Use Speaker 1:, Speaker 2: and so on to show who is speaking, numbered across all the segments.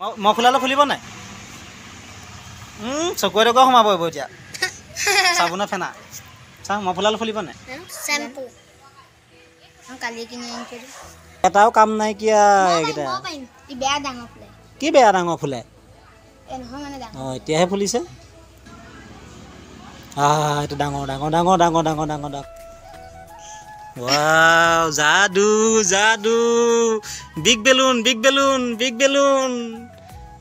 Speaker 1: মফুলালৈ খুলিব নাই চকুৱে টকুৱে সোমাব এইবোৰ এতিয়া চাবোনে ফেনা চাওঁ মফুলালৈ খুলিব নাই
Speaker 2: শ্যাম্পু কালি কিনি আনিছো
Speaker 1: এটাও কাম নাই কিয়া এইকেইটা
Speaker 2: ই বেয়া ডাঙৰ ফুলে
Speaker 1: কি বেয়া ডাঙৰ ফুলে
Speaker 2: এ নহয় মানে ডাঙৰ
Speaker 1: এতিয়াহে ফুলিছে এইটো ডাঙৰ ডাঙৰ ডাঙৰ ডাঙৰ ডাঙৰ ডাঙৰ ডাঙৰ ৱাও যাদু যাদু big balloon big balloon big balloon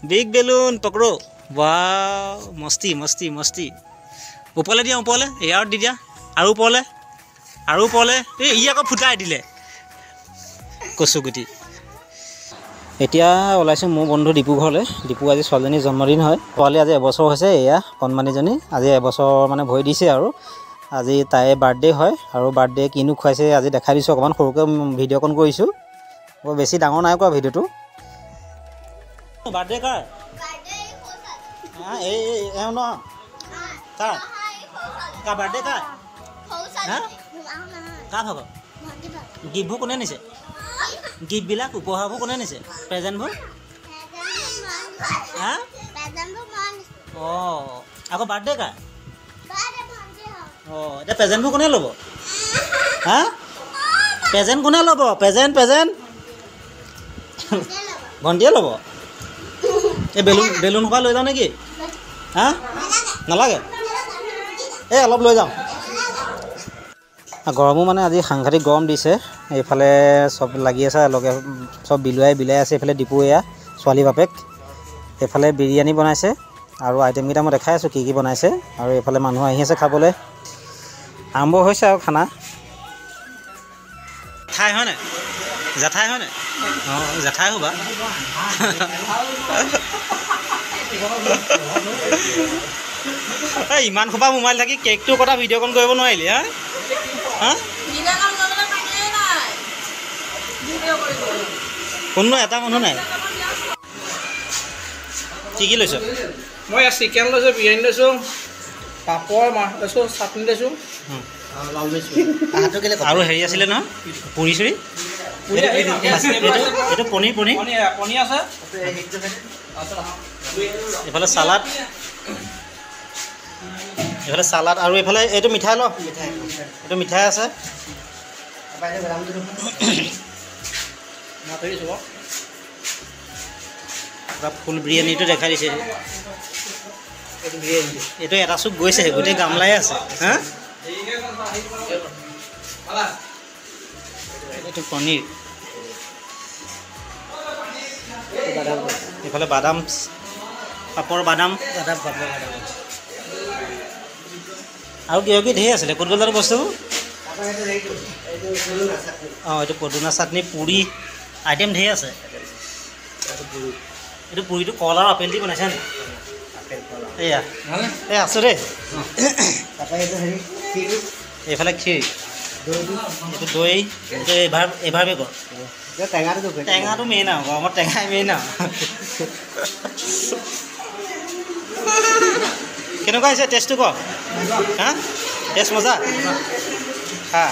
Speaker 1: big balloon পকৰো ৱাও মস্তি মস্তি মস্তি ওপৰলৈ দিয়া ওপৰলৈ এয়াৰত দি দিয়া আৰু ওপৰলৈ এই ই আকৌ ফুটাই দিলে কচুগুটি এতিয়া ওলাইছোঁ মোৰ বন্ধু দীপু ঘৰলৈ দীপু আজি ছোৱালীজনীৰ জন্মদিন হয় পোৱালি আজি এবছৰ হৈছে এয়া কণমানিজনী আজি এবছৰ মানে ভৰি দিছে আৰু আজি তাইৰ বাৰ্থডে হয় আৰু বাৰ্থডে কিনো খুৱাইছে আজি দেখাই দিছোঁ অকণমান সৰুকৈ ভিডিঅ' কল কৰিছোঁ বৰ বেছি ডাঙৰ নাই কৰা ভিডিঅ'টো বাৰ্থডে কাৰ এই এওঁ ন কাৰ কাৰ বাৰ্থডে কাৰ কাৰ ভাগৰ গিফ্টবোৰ কোনে নিছে গিফ্টবিলাক উপহাৰবোৰ কোনে নিছে প্ৰেজেণ্টবোৰ হা অঁ আকৌ বাৰ্থডে কাৰ এতিয়া প্ৰেজেণ্টবোৰ কোনে ল'ব হা প্ৰেজেণ্ট কোনে ল'ব প্ৰেজেণ্ট ভণ্টিয়ে ল'ব এই বেলুন সোপা লৈ যাওঁ নেকি হা নালাগে এই অলপ লৈ যাওঁ গৰমো মানে আজি সাংঘাতিক গৰম দিছে এইফালে চব লাগি আছে লগে চব বিলাই আছে এইফালে ডিপু এয়া ছোৱালী বাপেক এইফালে বিৰিয়ানী বনাইছে আৰু আইটেমকেইটা মই দেখাই আছোঁ কি কি বনাইছে আৰু এইফালে মানুহ আহি আছে খাবলৈ আৰম্ভ হৈছে আৰু খানা ঠাই হয়নে জেঠাই হয়নে অঁ জেঠাই হ'বা এই ইমান সোপা মোবাইল থাকি কেকটোৰ কথা ভিডিঅ' কল কৰিব নোৱাৰিলি হা হা কোনো এটা মানুহ নাই কি লৈছ
Speaker 3: মই চিকেন লৈছোঁ বিৰিয়ানী লৈছোঁ পাপৰ লৈছোঁ চাটনি লৈছোঁ
Speaker 1: আৰু হেৰি আছিলে নহয় পুৰি চুৰি এইটো পনীৰ
Speaker 3: আছে
Speaker 1: এইফালে চালাড আৰু এইফালে এইটো মিঠাই ল এইটো মিঠাই আছে ফুল বিৰিয়ানীটো দেখাই দিছে এইটো এটা চুক গৈছে গোটেই গামলাই আছে হা এইটো পনীৰ এইফালে বাদাম পাপৰ বাদাম আৰু কিবা কিবি ধেৰ আছিলে ক'ত গ'ল বস্তু অঁ এইটো পদুনা চাটনি পুৰি আইটেম ধেৰ আছে এইটো পুৰিটো কল আৰু আপেল দি বনাইছে নে এয়া এই আছোঁ দেই এইফালে ক্ষীৰ এইটো দৈ এইটো এভাৰ বেগৰ টেঙাটো মেইন আৰু গৰমত টেঙাই মেইন আৰু কেনেকুৱা হৈছে টেষ্টটো ক হা টেষ্ট মজা হা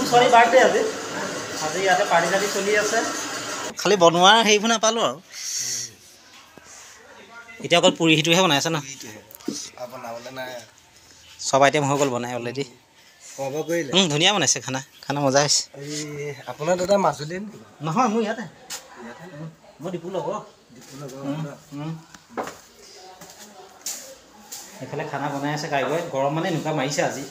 Speaker 1: ছোৱালী বাৰ্থডে আজি ইয়াতে পাৰ্টি চাৰ্টি চলি আছে খালি বনোৱাৰ সেইবোৰ নাপালোঁ আৰু এতিয়া অকল পুৰি সিটোহে বনাই আছে ন চব আইটেম হৈ গ'ল বনাই অলৰেডি ধুনীয়া বনাইছে খানা মজা হৈছে
Speaker 3: আপোনাৰ দাদা মাজুলী
Speaker 1: নহয় মোৰ ইয়াতে মই ডিপু লগৰ এইফালে খানা বনাই আছে কাৰিকৰে গৰম মানে এনেকুৱা মাৰিছে আজি